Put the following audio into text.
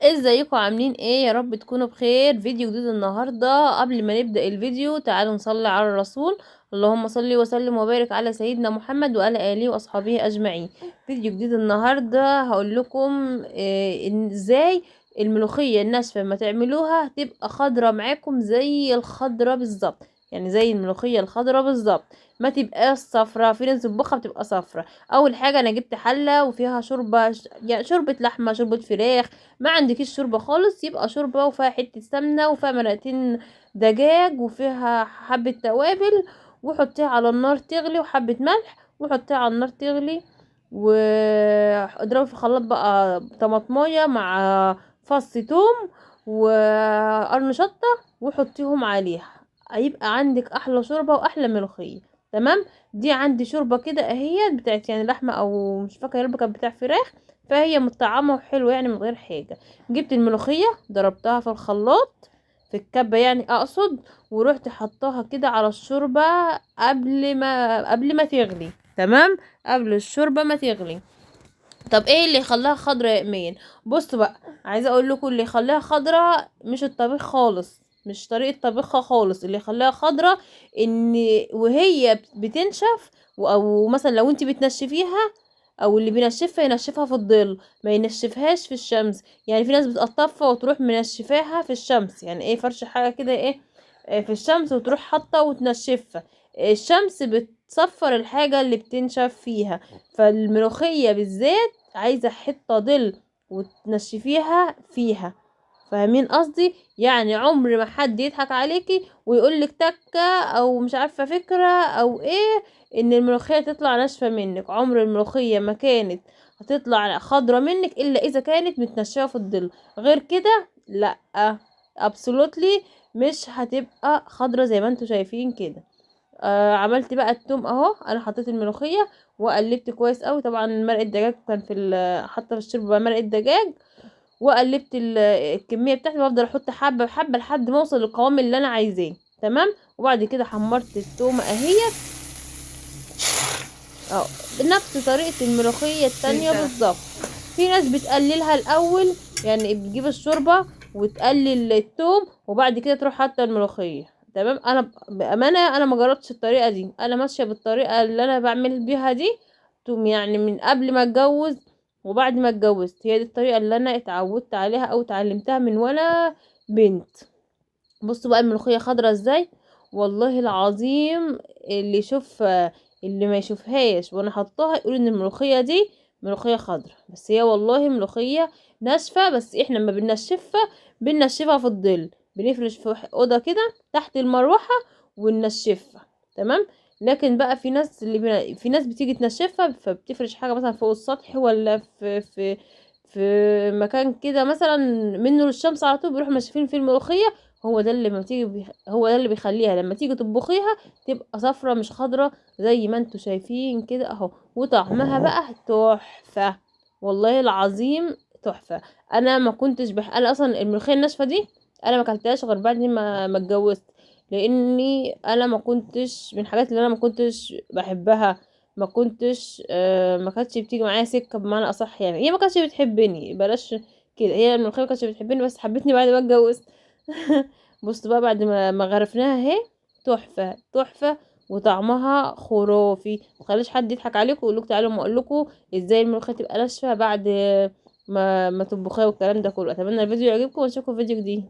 ازيكم عاملين ايه؟ يا رب تكونوا بخير. فيديو جديد النهارده. قبل ما نبدأ الفيديو تعالوا نصلي على الرسول. اللهم صل وسلم وبارك على سيدنا محمد وعلى اله واصحابه اجمعين. فيديو جديد النهارده هقول لكم ازاي الملوخيه الناشفه لما تعملوها تبقى خضره معاكم زي الخضره بالظبط، يعني زي الملوخيه الخضره بالظبط، ما تبقاش صفرة. في ناس بتطبخها بتبقى صفرة. اول حاجه انا جبت حله وفيها شوربه، يعني شوربه لحمه، شوربه فراخ. ما عندكيش شوربه خالص يبقى شوربه وفيها حته سمنه وفيها مرقتين دجاج وفيها حبه توابل، وحطيها على النار تغلي، وحبه ملح وحطيها على النار تغلي، واضربي في الخلاط بقى طماطمايه مع فص توم وقرن شطه وحطيهم عليها. هيبقى عندك احلى شوربه واحلى ملوخيه. تمام. دي عندي شوربه كده اهي بتاعت يعني لحمه، او مش فاكره يا رب كانت بتاع فراخ، فهي مطعمه وحلوه يعني من غير حاجه. جبت الملوخيه ضربتها في الخلاط، في الكبه يعني اقصد، ورحت حطاها كده على الشوربه قبل ما تغلي. تمام. قبل الشوربه ما تغلي. طب ايه اللي يخليها خضرة يا ايمان؟ بصوا بقى، عايزه اقول لكم اللي يخليها خضرة مش الطبيخ خالص، مش طريقه طبيخها خالص. اللي يخليها خضرة ان وهي بتنشف، او مثلا لو انت بتنشفيها، او اللي بينشفها ينشفها في الظل، ما ينشفهاش في الشمس. يعني في ناس بتقطفها وتروح منشفاها في الشمس، يعني ايه، فرش حاجه كده ايه، في الشمس وتروح حاطه وتنشفها. الشمس بتصفر الحاجه اللي بتنشف فيها. فالملوخيه بالذات عايزه حته ظل وتنشفيها فيها. فاهمين قصدي؟ يعني عمر ما حد يضحك عليكي ويقولك تكه او مش عارفه فكره او ايه ان الملوخيه تطلع ناشفه منك. عمر الملوخيه ما كانت هتطلع خضره منك الا اذا كانت متنشفه في الظل، غير كده لا. ابسولوتلي مش هتبقى خضره زي ما انتوا شايفين كده. عملت بقى التوم اهو. انا حطيت الملوخيه وقلبت كويس قوي. طبعا مرقه دجاج كان في حاطه في الشوربه مرقه دجاج، وقلبت الكميه بتاعتي، بفضل احط حبه بحبه لحد ما اوصل للقوام اللي انا عايزاه. تمام. وبعد كده حمرت التومه اهيت اه بنفس طريقه الملوخيه التانية بالظبط. في ناس بتقللها الاول، يعني بتجيب الشوربه وتقلل التوم وبعد كده تروح حاطه الملوخيه. تمام. انا بامانه انا ما جربتش الطريقه دي، انا ماشيه بالطريقه اللي انا بعمل بيها دي. توم يعني من قبل ما اتجوز وبعد ما اتجوزت، هي دي الطريقه اللي انا اتعودت عليها او اتعلمتها من وانا بنت. بصوا بقى الملوخيه خضرة ازاي، والله العظيم. اللي يشوف اللي ما يشوفهاش وانا حطاها يقول ان الملوخيه دي ملوخيه خضرة، بس هي والله ملوخيه ناشفه. بس احنا ما بننشفها في الظل، بنفرش في اوضه كده تحت المروحه وننشفها. تمام. لكن بقى في ناس بتيجي تنشفها فبتفرش حاجه مثلا فوق السطح، ولا في مكان كده مثلا منه للشمس على طول، بيروحوا منشفين في الملوخيه. هو ده اللي بيخليها لما تيجي تطبخيها تبقى صفرة مش خضرة زي ما انتوا شايفين كده اهو. وطعمها بقى تحفة، والله العظيم تحفة. انا اصلا الملوخية الناشفة دي انا ما اكلتهاش غير بعد ما اتجوزت، لاني انا ما كنتش من الحاجات اللي انا ما كنتش بحبها. ما كانتش بتيجي معايا سكة بمعنى اصح، يعني هي ما كانتش بتحبني، بلاش كده، هي الملوخية ما كانتش بتحبني بس حبتني بعد ما اتجوزت. بصوا بقى بعد ما غرفناها اهي، تحفة تحفة وطعمها خرافي. متخليش حد يضحك عليكم ويقول لكم تعالوا ما اقول لكم ازاي الملوخية تبقى ناشفة بعد ما تطبخيها والكلام ده كله. اتمنى الفيديو يعجبكم ونشوفكم في فيديو جديد.